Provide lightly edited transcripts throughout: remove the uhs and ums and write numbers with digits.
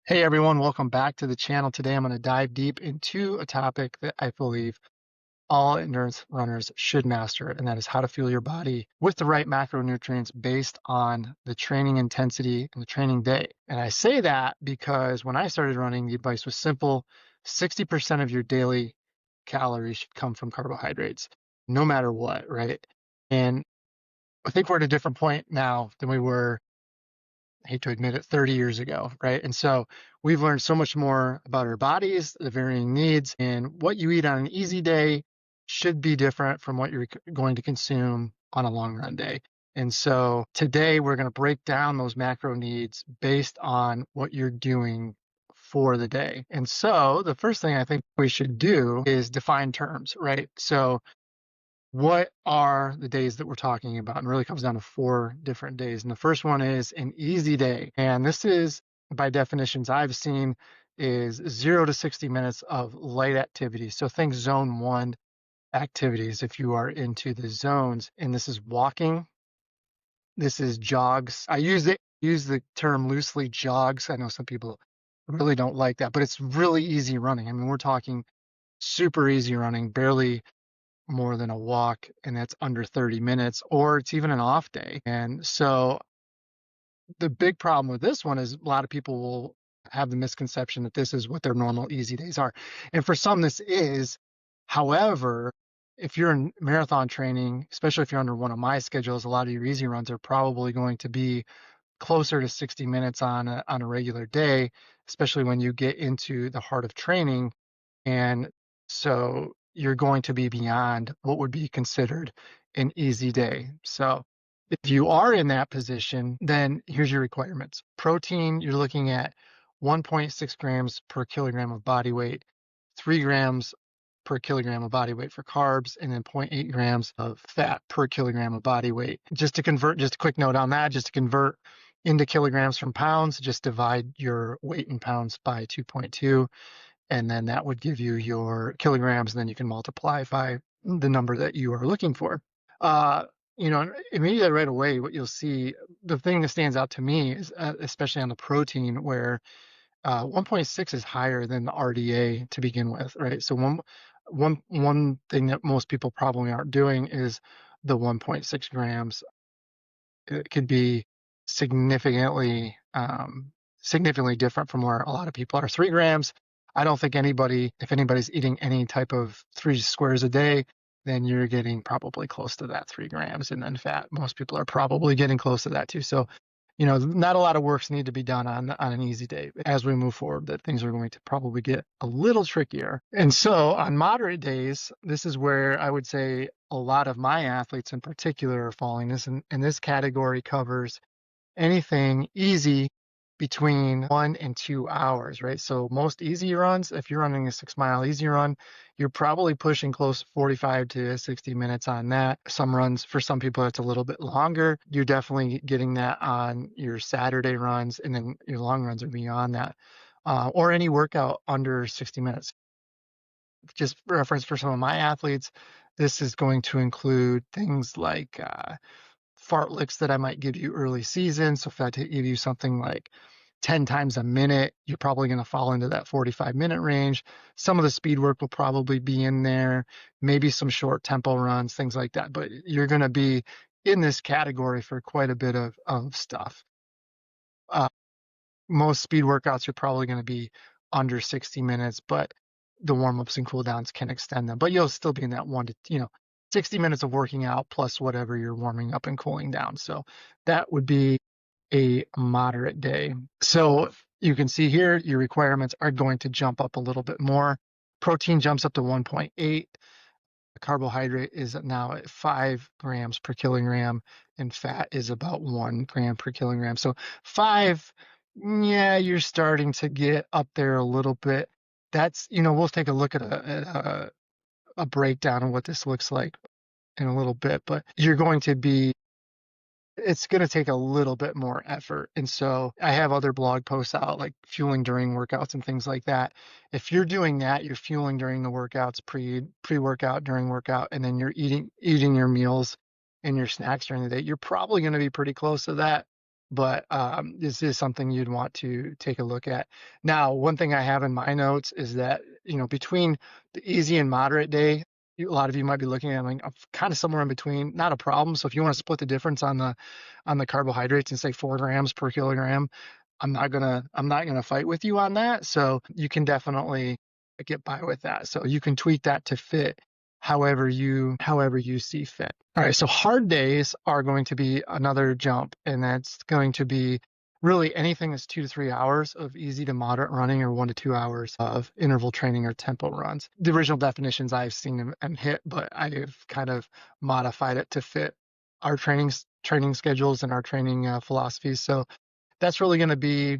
Hey everyone, welcome back to the channel. Today I'm going to dive deep into a topic that I believe all endurance runners should master, and that is how to fuel your body with the right macronutrients based on the training intensity and the training day. And I say that because when I started running, the advice was simple. 60% of your daily calories should come from carbohydrates, no matter what, right? And I think we're at a different point now than we were, I hate to admit it, 30 years ago, right? And so we've learned so much more about our bodies, the varying needs, and what you eat on an easy day should be different from what you're going to consume on a long run day. And so today we're going to break down those macro needs based on what you're doing for the day. And so the first thing I think we should do is define terms, right? So what are the days that we're talking about? And really comes down to 4 different days. And the first one is an easy day. And this is, by definitions I've seen, is 0 to 60 minutes of light activity. So think zone 1 activities if you are into the zones. And this is walking. This is jogs. I use the term loosely, jogs. I know some people really don't like that, but it's really easy running. I mean, we're talking super easy running, barely more than a walk, and that's under 30 minutes, or it's even an off day. And so the big problem with this one is a lot of people will have the misconception that this is what their normal easy days are. And for some, this is. However, if you're in marathon training, especially if you're under one of my schedules, a lot of your easy runs are probably going to be closer to 60 minutes on a regular day, especially when you get into the heart of training. And so you're going to be beyond what would be considered an easy day. So if you are in that position, then here's your requirements. Protein, you're looking at 1.6 grams per kilogram of body weight, 3 grams per kilogram of body weight for carbs, and then zero 0.8 grams of fat per kilogram of body weight. Just a quick note on that, just to convert into kilograms from pounds, just divide your weight in pounds by 2.2, and then that would give you your kilograms, and then you can multiply by the number that you are looking for. Uh, Immediately right away, what you'll see, the thing that stands out to me is, especially on the protein, where 1.6 is higher than the RDA to begin with, right? So one thing that most people probably aren't doing is the 1.6 grams. It could be significantly significantly different from where a lot of people are. 3 grams, I don't think if anybody's eating any type of 3 squares a day, then you're getting probably close to that 3 grams. And then fat, most people are probably getting close to that too. So, not a lot of works need to be done on an easy day. As we move forward, that things are going to probably get a little trickier. And so on moderate days, this is where I would say a lot of my athletes in particular are falling. And this category covers anything easy between 1 and 2 hours, right? So most easy runs, if you're running a 6 mile easy run, you're probably pushing close to 45 to 60 minutes on that. Some runs, for some people, it's a little bit longer. You're definitely getting that on your Saturday runs, and then your long runs are beyond that, or any workout under 60 minutes. Just reference for some of my athletes, this is going to include things like fartleks that I might give you early season. So if I give you something like 10 times a minute, you're probably going to fall into that 45-minute range. Some of the speed work will probably be in there, maybe some short tempo runs, things like that. But you're going to be in this category for quite a bit of stuff. Most speed workouts are probably going to be under 60 minutes, but the warm-ups and cool downs can extend them. But you'll still be in that 60 minutes of working out plus whatever you're warming up and cooling down. So that would be a moderate day. So you can see here, your requirements are going to jump up a little bit more. Protein jumps up to 1.8. Carbohydrate is now at 5 grams per kilogram, and fat is about 1 gram per kilogram. So 5, yeah, you're starting to get up there a little bit. That's, we'll take a look at a breakdown of what this looks like in a little bit, but it's going to take a little bit more effort. And so I have other blog posts out, like fueling during workouts and things like that. If you're doing that, you're fueling during the workouts, pre-workout, during workout, and then you're eating your meals and your snacks during the day, you're probably going to be pretty close to that but this is something you'd want to take a look at. Now, one thing I have in my notes is that, between the easy and moderate day, a lot of you might be looking at like kind of somewhere in between, not a problem. So if you want to split the difference on the carbohydrates and say 4 grams per kilogram, I'm not gonna fight with you on that. So you can definitely get by with that. So you can tweak that to fit however you see fit. All right, so hard days are going to be another jump, and that's going to be really anything that's 2 to 3 hours of easy to moderate running or 1 to 2 hours of interval training or tempo runs. The original definitions I've seen and hit, but I've kind of modified it to fit our training schedules and our training philosophies. So that's really going to be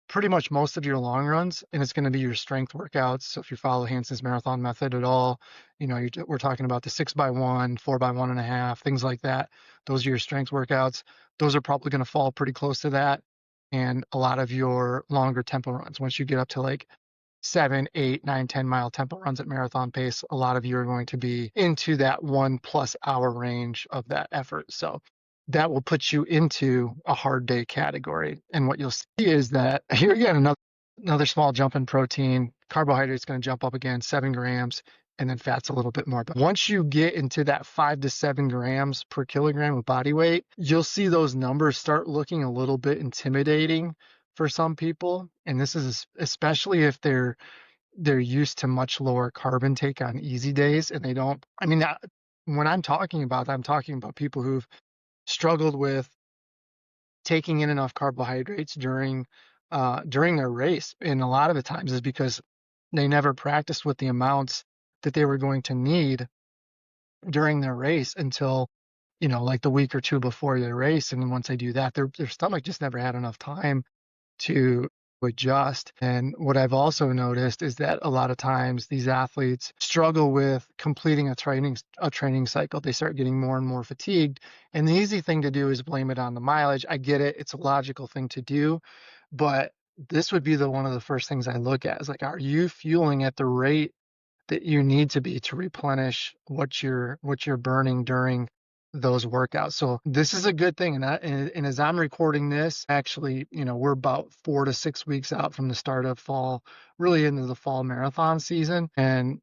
pretty much most of your long runs, and it's going to be your strength workouts. So if you follow Hanson's marathon method at all, we're talking about the 6x1, 4x1.5, things like that. Those are your strength workouts. Those are probably going to fall pretty close to that. And a lot of your longer tempo runs, once you get up to like 7, 8, 9, 10 mile tempo runs at marathon pace, a lot of you are going to be into that 1+ hour range of that effort. So that will put you into a hard day category. And what you'll see is that here again, another small jump in protein. Carbohydrates going to jump up again, 7 grams, and then fat's a little bit more. But once you get into that 5 to 7 grams per kilogram of body weight, you'll see those numbers start looking a little bit intimidating for some people. And this is especially if they're used to much lower carb intake on easy days, and they don't. I mean, when I'm talking about people who've struggled with taking in enough carbohydrates during their race, and a lot of the times is because they never practiced with the amounts that they were going to need during their race until like the week or two before their race. And then once they do that, their stomach just never had enough time to adjust. And what I've also noticed is that a lot of times these athletes struggle with completing a training cycle. They start getting more and more fatigued. And the easy thing to do is blame it on the mileage. I get it. It's a logical thing to do, but this would be one of the first things I look at is like, are you fueling at the rate that you need to be to replenish what you're burning during those workouts? So this is a good thing. And as I'm recording this, actually, we're about 4 to 6 weeks out from the start of fall, really into the fall marathon season. And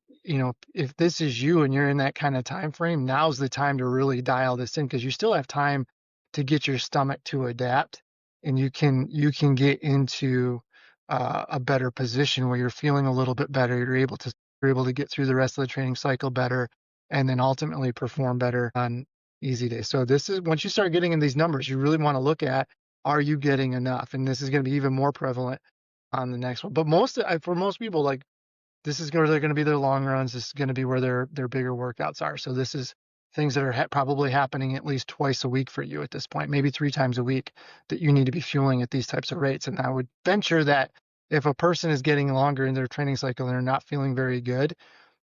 if this is you and you're in that kind of time frame, now's the time to really dial this in, because you still have time to get your stomach to adapt, and you can get into a better position where you're feeling a little bit better. You're able to get through the rest of the training cycle better, and then ultimately perform better on easy days. So this is, once you start getting in these numbers, you really want to look at, are you getting enough? And this is going to be even more prevalent on the next one. But for most people, like, this is where they're going to be their long runs. This is going to be where their bigger workouts are. So this is things that are probably happening at least twice a week for you at this point, maybe 3 times a week, that you need to be fueling at these types of rates. And I would venture that if a person is getting longer in their training cycle and they're not feeling very good,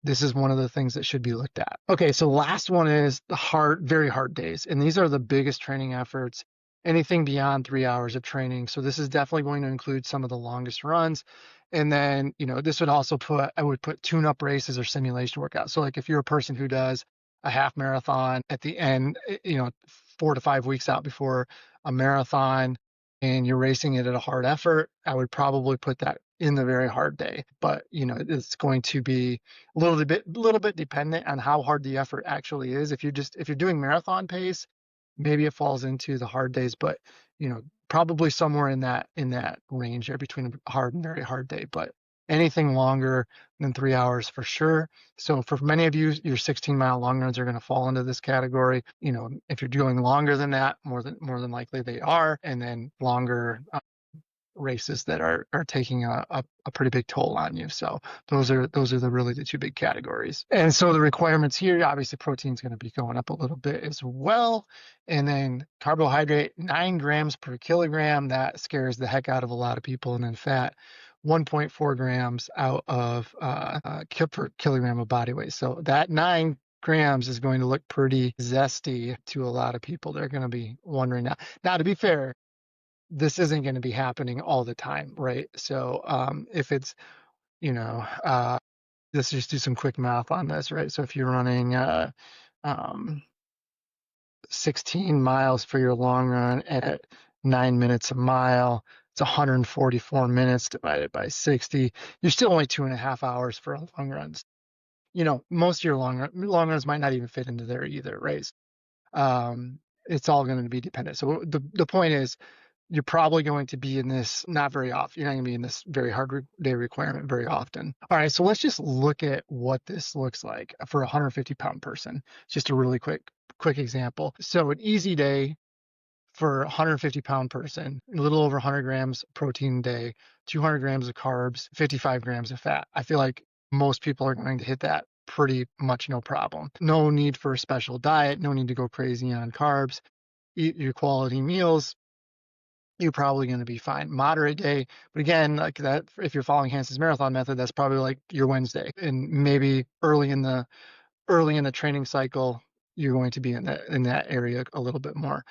this is one of the things that should be looked at. Okay, so last one is the very hard days. And these are the biggest training efforts, anything beyond 3 hours of training. So this is definitely going to include some of the longest runs. And then, this would also I would put tune-up races or simulation workouts. So like if you're a person who does a half marathon at the end, 4 to 5 weeks out before a marathon, and you're racing it at a hard effort, I would probably put that in the very hard day. But it's going to be a little bit dependent on how hard the effort actually is. If you're doing marathon pace, maybe it falls into the hard days, but probably somewhere in that range there between a hard and very hard day. But anything longer than 3 hours for sure. So for many of you, your 16-mile long runs are going to fall into this category. If you're doing longer than that, more than likely they are. And then longer races that are taking a pretty big toll on you. So those are the 2 big categories. And so the requirements here, obviously protein is going to be going up a little bit as well. And then carbohydrate, 9 grams per kilogram, that scares the heck out of a lot of people. And then fat, 1.4 grams out of per kilogram of body weight. So that 9 grams is going to look pretty zesty to a lot of people. They're going to be wondering that. Now, to be fair, this isn't going to be happening all the time, right? So if it's, let's just do some quick math on this, right? So if you're running 16 miles for your long run at 9 minutes a mile. It's 144 minutes divided by 60. You're still only 2.5 hours for long runs. Most of your long runs might not even fit into there either, right? It's all going to be dependent. So the point is, you're probably going to be in this not very often. You're not going to be in this very hard day requirement very often. All right, so let's just look at what this looks like for a 150-pound person. Just a really quick example. So an easy day for a 150-pound person, a little over 100 grams protein a day, 200 grams of carbs, 55 grams of fat. I feel like most people are going to hit that pretty much no problem. No need for a special diet, no need to go crazy on carbs. Eat your quality meals, you're probably going to be fine. Moderate day, but again, like that, if you're following Hanson's marathon method, that's probably like your Wednesday, and maybe early in the training cycle, you're going to be in that area a little bit more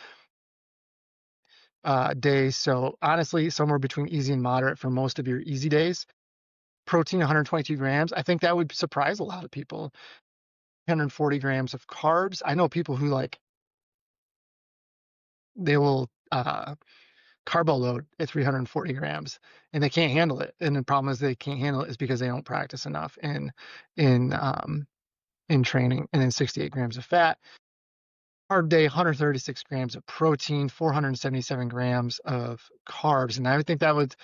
days. So honestly, somewhere between easy and moderate for most of your easy days. Protein 122 grams. I think that would surprise a lot of people. 140 grams of carbs. I know people who they will carbo load at 340 grams and they can't handle it. And the problem is they can't handle it is because they don't practice enough in training. And then 68 grams of fat. Carb day, 136 grams of protein, 477 grams of carbs. And I think that would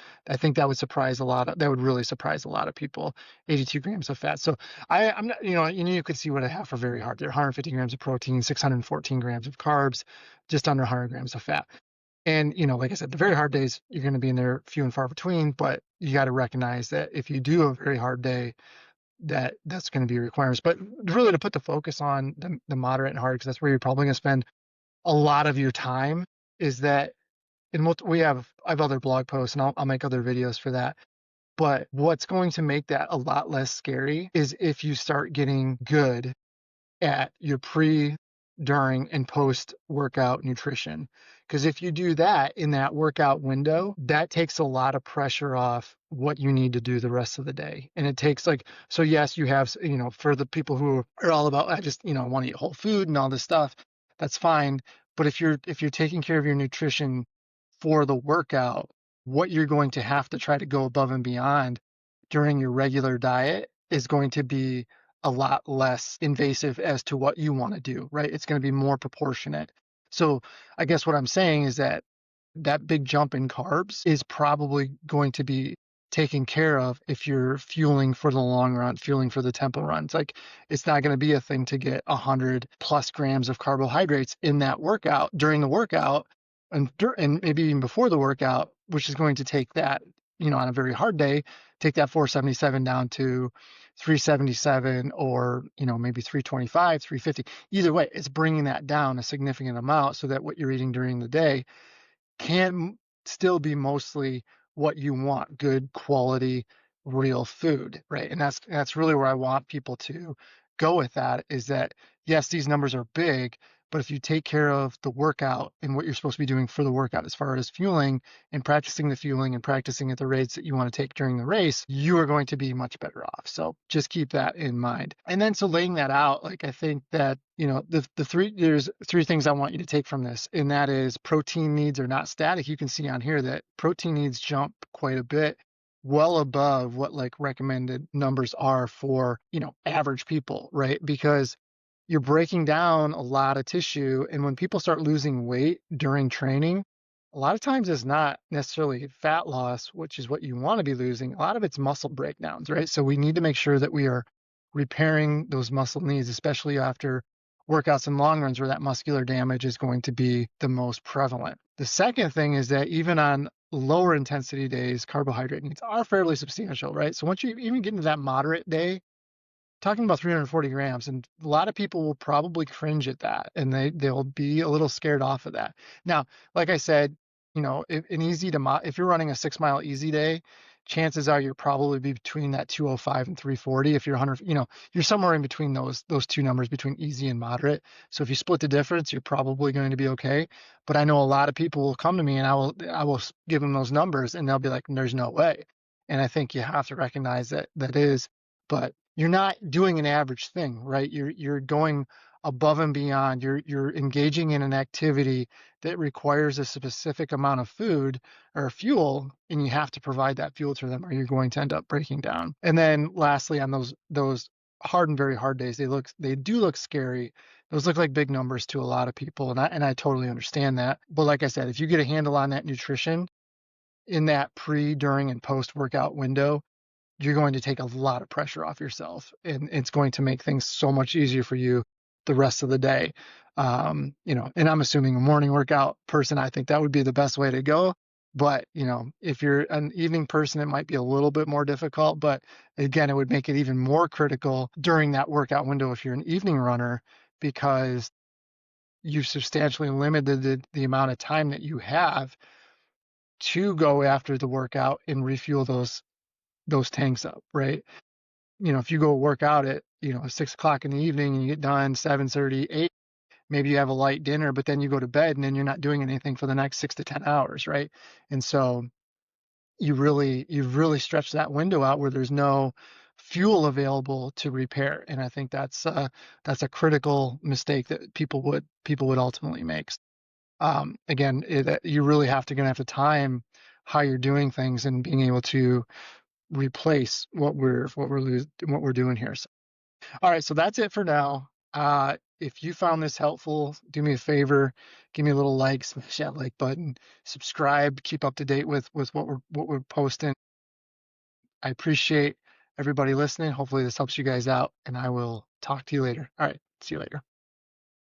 surprise that would really surprise a lot of people. 82 grams of fat. So I'm not, you could see what I have for very hard there. 150 grams of protein, 614 grams of carbs, just under 100 grams of fat. And, like I said, the very hard days, you're going to be in there few and far between, but you got to recognize that if you do a very hard day, that's going to be requirements. But really to put the focus on the moderate and hard, because that's where you're probably going to spend a lot of your time, is that I have other blog posts and I'll make other videos for that. But what's going to make that a lot less scary is if you start getting good at your pre, during, and post workout nutrition. Because if you do that in that workout window, that takes a lot of pressure off what you need to do the rest of the day. And it takes so yes, you have, for the people who are all about, I just, want to eat whole food and all this stuff, that's fine. But if you're taking care of your nutrition for the workout, what you're going to have to try to go above and beyond during your regular diet is going to be a lot less invasive as to what you want to do, right? It's going to be more proportionate. So I guess what I'm saying is that big jump in carbs is probably going to be taken care of if you're fueling for the long run, fueling for the tempo runs. It's not going to be a thing to get 100 plus grams of carbohydrates in that workout during the workout and maybe even before the workout, which is going to take that, on a very hard day, take that 477 down to 377 or, maybe 325, 350. Either way, it's bringing that down a significant amount so that what you're eating during the day can still be mostly what you want, good quality, real food, right? And that's really where I want people to go with that, is that, yes, these numbers are big, but if you take care of the workout and what you're supposed to be doing for the workout as far as fueling and practicing the fueling and practicing at the rates that you want to take during the race, you are going to be much better off. So just keep that in mind. And then so laying that out, I think that, there's three things I want you to take from this, and that is protein needs are not static. You can see on here that protein needs jump quite a bit, well above what recommended numbers are for, average people, right? Because you're breaking down a lot of tissue. And when people start losing weight during training, a lot of times it's not necessarily fat loss, which is what you want to be losing. A lot of it's muscle breakdowns, right? So we need to make sure that we are repairing those muscle needs, especially after workouts and long runs where that muscular damage is going to be the most prevalent. The second thing is that even on lower intensity days, carbohydrate needs are fairly substantial, right? So once you even get into that moderate day, talking about 340 grams, and a lot of people will probably cringe at that, and they'll be a little scared off of that. Now, like I said, if you're running a 6 mile easy day, chances are you're probably between that 205 and 340. If you're 100, you're somewhere in between those two numbers, between easy and moderate. So if you split the difference, you're probably going to be okay. But I know a lot of people will come to me and I will give them those numbers and they'll be like, there's no way. And I think you have to recognize that is, but you're not doing an average thing, right? You're going above and beyond. You're engaging in an activity that requires a specific amount of food or fuel, and you have to provide that fuel to them, or you're going to end up breaking down. And then lastly, on those hard and very hard days, they do look scary. Those look like big numbers to a lot of people, and I totally understand that. But like I said, if you get a handle on that nutrition in that pre, during, and post workout window, you're going to take a lot of pressure off yourself, and it's going to make things so much easier for you the rest of the day. And I'm assuming a morning workout person, I think that would be the best way to go. But, if you're an evening person, it might be a little bit more difficult. But again, it would make it even more critical during that workout window if you're an evening runner, because you've substantially limited the amount of time that you have to go after the workout and refuel those tanks up, right? If you go work out at 6 o'clock in the evening and you get done 7:30, 8, maybe you have a light dinner, but then you go to bed and then you're not doing anything for the next 6 to 10 hours, right? And so you've really stretched that window out where there's no fuel available to repair. And I think that's a critical mistake that people would ultimately make. Again, you really gonna have to time how you're doing things and being able to replace what we're doing here. So, all right, so that's it for now. If you found this helpful, do me a favor, give me a little like, smash that like button, subscribe, keep up to date with what we're posting. I appreciate everybody listening. Hopefully this helps you guys out, and I will talk to you later. All right, see you later.